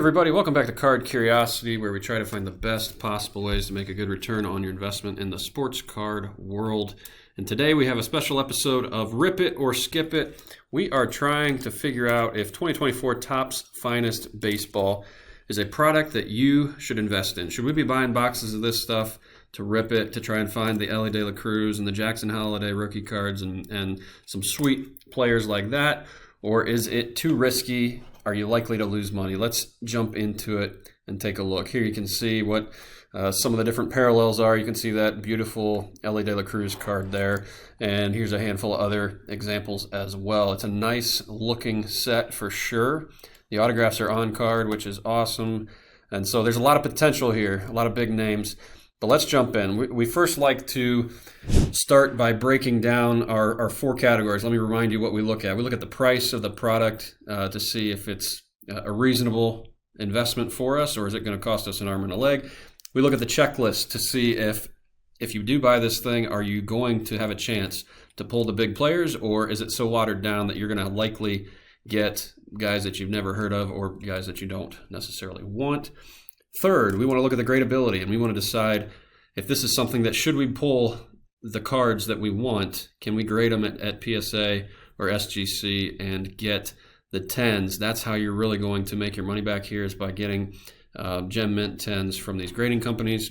everybody, welcome back to Card Curiosity, where we try to find the best possible ways to make a good return on your investment in the sports card world. And today we have a special episode of Rip It or Skip It. We are trying to figure out if 2024 Topps Finest Baseball is a product that you should invest in. Should we be buying boxes of this stuff to rip it, to try and find the Elly De La Cruz and the Jackson Holiday rookie cards and some sweet players like that? Or is it too risky? Are you likely to lose money? Let's jump into it and take a look. Here you can see what some of the different parallels are. You can see that beautiful Elly De La Cruz card there. And here's a handful of other examples as well. It's a nice looking set for sure. The autographs are on card, which is awesome. And so there's a lot of potential here, a lot of big names. But let's jump in. We first like to start by breaking down our four categories. Let me remind you what we look at. We look at the price of the product to see if it's a reasonable investment for us, or is it going to cost us an arm and a leg. We look at the checklist to see if you do buy this thing, are you going to have a chance to pull the big players, or is it so watered down that you're going to likely get guys that you've never heard of or guys that you don't necessarily want. Third, we want to look at the gradability, and we want to decide if this is something that, should we pull the cards that we want, can we grade them at PSA or SGC and get the 10s? That's how you're really going to make your money back here, is by getting Gem Mint 10s from these grading companies.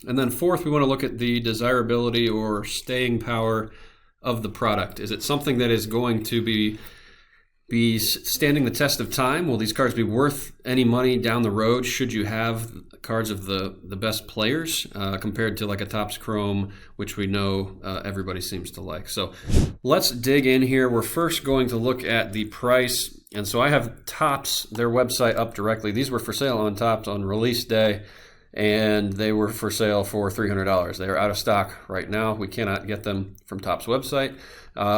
And then fourth, we want to look at the desirability or staying power of the product. Is it something that is going to be standing the test of time? Will these cards be worth any money down the road should you have cards of the best players compared to like a Topps Chrome, which we know everybody seems to like. So let's dig in here. We're first going to look at the price. And so I have Topps, their website, up directly. These were for sale on Topps on release day, and they were for sale for $300. They are out of stock right now. We cannot get them from Topps website.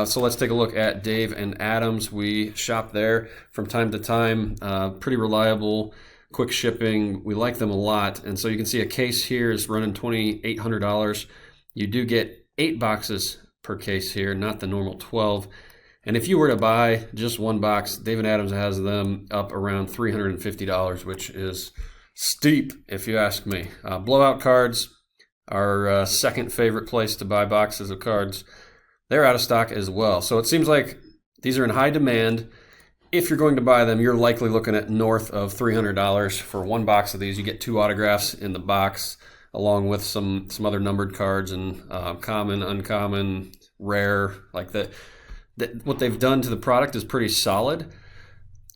So let's take a look at Dave and Adams. We shop there from time to time. Pretty reliable, quick shipping. We like them a lot. And so you can see a case here is running $2,800. You do get 8 boxes per case here, not the normal 12. And if you were to buy just one box, Dave and Adams has them up around $350, which is steep if you ask me. Blowout cards, our second favorite place to buy boxes of cards. They're out of stock as well. So it seems like these are in high demand. If you're going to buy them, you're likely looking at north of $300 for one box of these. You get 2 autographs in the box, along with some other numbered cards and common, uncommon, rare. Like that, what they've done to the product is pretty solid.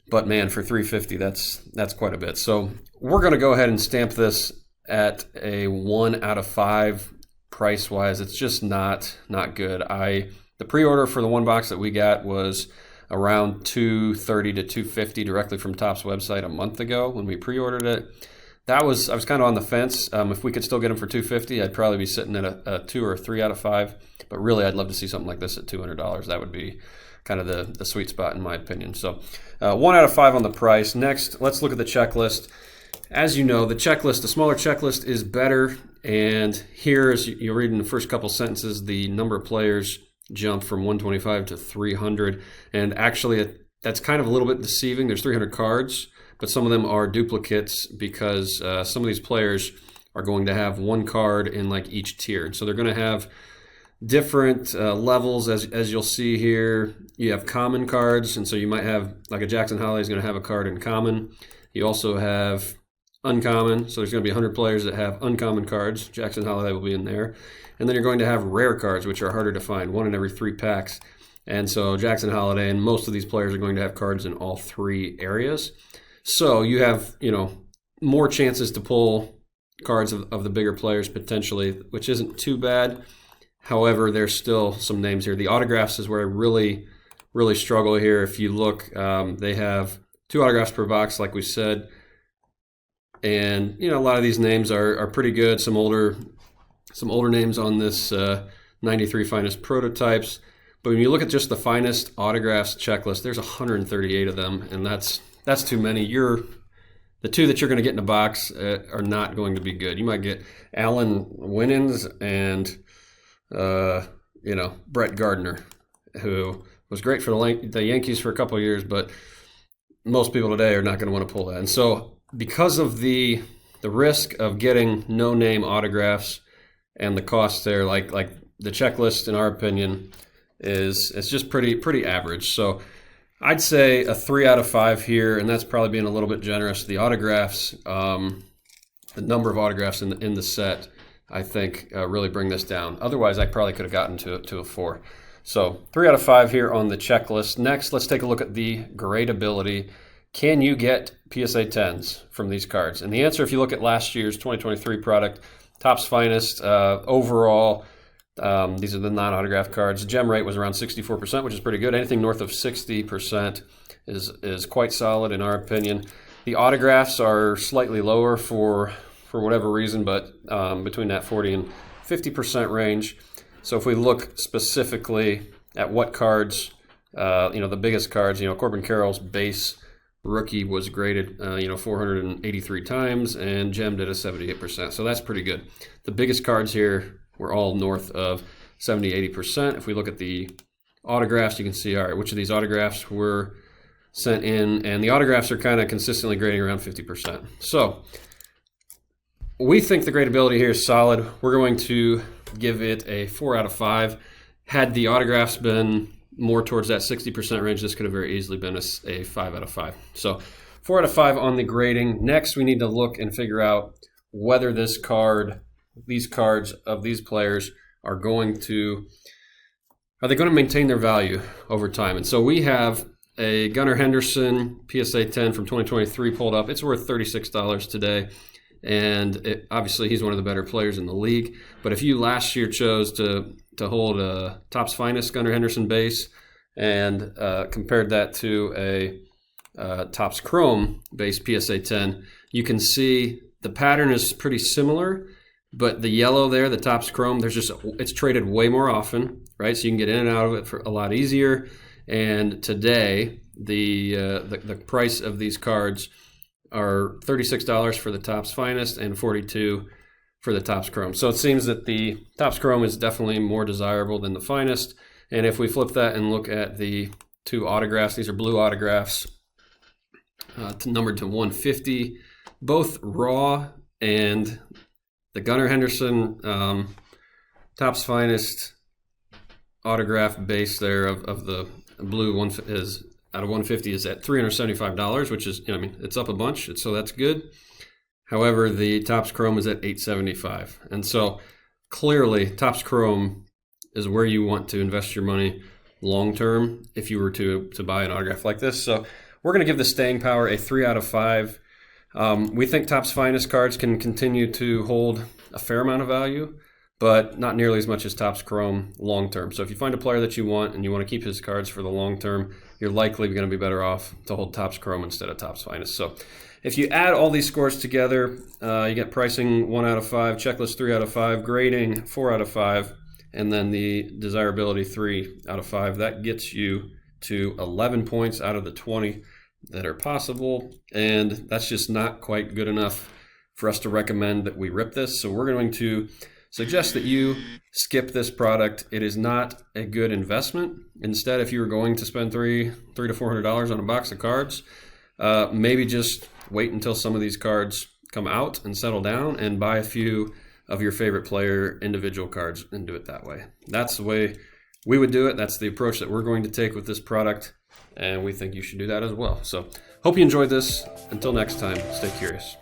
But man, for $350, that's quite a bit. So we're going to go ahead and stamp this at a 1 out of 5. Price-wise, it's just not good. The pre-order for the one box that we got was around $230 to $250 directly from Topps website a month ago when we pre-ordered it. I was kind of on the fence. If we could still get them for $250, I'd probably be sitting at a 2 or 3 out of 5. But really, I'd love to see something like this at $200. That would be kind of the sweet spot in my opinion. So 1 out of 5 on the price. Next, let's look at the checklist. As you know, the smaller checklist is better. And here, as you read in the first couple sentences, the number of players jumped from 125 to 300. And actually, that's kind of a little bit deceiving. There's 300 cards, but some of them are duplicates because some of these players are going to have one card in like each tier. And so they're going to have different levels, as you'll see here. You have common cards, and so you might have, like a Jackson Holiday is going to have a card in common. You also have uncommon, so there's going to be 100 players that have uncommon cards. Jackson Holiday will be in there. And then you're going to have rare cards, which are harder to find, 1 in every 3 packs. And so Jackson Holiday and most of these players are going to have cards in all 3 areas. So you have, more chances to pull cards of the bigger players potentially, which isn't too bad. However, there's still some names here. The autographs is where I really, really struggle here. If you look, they have 2 autographs per box, like we said. And a lot of these names are pretty good. Some older names on this 93 finest prototypes. But when you look at just the finest autographs checklist, there's 138 of them, and that's too many. The 2 that you're going to get in a box are not going to be good. You might get Alan Winans and Brett Gardner, who was great for the Yankees for a couple of years, but most people today are not going to want to pull that. And so because of the risk of getting no-name autographs and the cost there, like the checklist, in our opinion, it's just pretty average. So I'd say a 3 out of 5 here, and that's probably being a little bit generous. The autographs, the number of autographs in the set, I think really bring this down. Otherwise, I probably could have gotten to a 4. So 3 out of 5 here on the checklist. Next, let's take a look at the gradability. Can you get PSA 10s from these cards? And the answer, if you look at last year's 2023 product, Topps Finest, overall, these are the non-autographed cards. The gem rate was around 64%, which is pretty good. Anything north of 60% is quite solid in our opinion. The autographs are slightly lower for whatever reason, but between that 40 and 50% range. So if we look specifically at what cards, the biggest cards, Corbin Carroll's base rookie was graded, 483 times, and gemmed at a 78%. So that's pretty good. The biggest cards here were all north of 70-80%. If we look at the autographs, you can see, all right, which of these autographs were sent in, and the autographs are kind of consistently grading around 50%. So we think the gradability here is solid. We're going to give it a 4 out of 5. Had the autographs been more towards that 60% range, this could have very easily been a 5 out of 5. So 4 out of 5 on the grading. Next, we need to look and figure out whether these cards of these players are going to maintain their value over time. And so we have a Gunnar Henderson PSA 10 from 2023 pulled up. It's worth $36 today. And obviously, he's one of the better players in the league. But if you last year chose to hold a Topps Finest Gunnar Henderson base and compared that to a Topps Chrome base PSA 10, you can see the pattern is pretty similar. But the yellow there, the Topps Chrome, it's traded way more often, right? So you can get in and out of it for a lot easier. And today, the price of these cards are $36 for the Topps Finest and $42 for the Topps Chrome. So it seems that the Topps Chrome is definitely more desirable than the Finest. And if we flip that and look at the 2 autographs, these are blue autographs, numbered to 150, both raw, and the Gunnar Henderson Topps Finest autograph base there of the blue one is out of 150 is at $375, which is, it's up a bunch, so that's good. However, the Topps Chrome is at $875. And so clearly, Topps Chrome is where you want to invest your money long term if you were to buy an autograph like this. So we're going to give the staying power a 3 out of 5. We think Topps Finest cards can continue to hold a fair amount of value, but not nearly as much as Topps Chrome long term. So if you find a player that you want and you want to keep his cards for the long term, you're likely going to be better off to hold Topps Chrome instead of Topps Finest. So if you add all these scores together, you get pricing 1 out of 5, checklist 3 out of 5, grading 4 out of 5, and then the desirability 3 out of 5. That gets you to 11 points out of the 20 that are possible, and that's just not quite good enough for us to recommend that we rip this. So we're going to suggest that you skip this product. It is not a good investment. Instead, if you were going to spend $300 to $400 on a box of cards, maybe just wait until some of these cards come out and settle down and buy a few of your favorite player individual cards and do it that way. That's the way we would do it. That's the approach that we're going to take with this product, and we think you should do that as well. So hope you enjoyed this. Until next time, stay curious.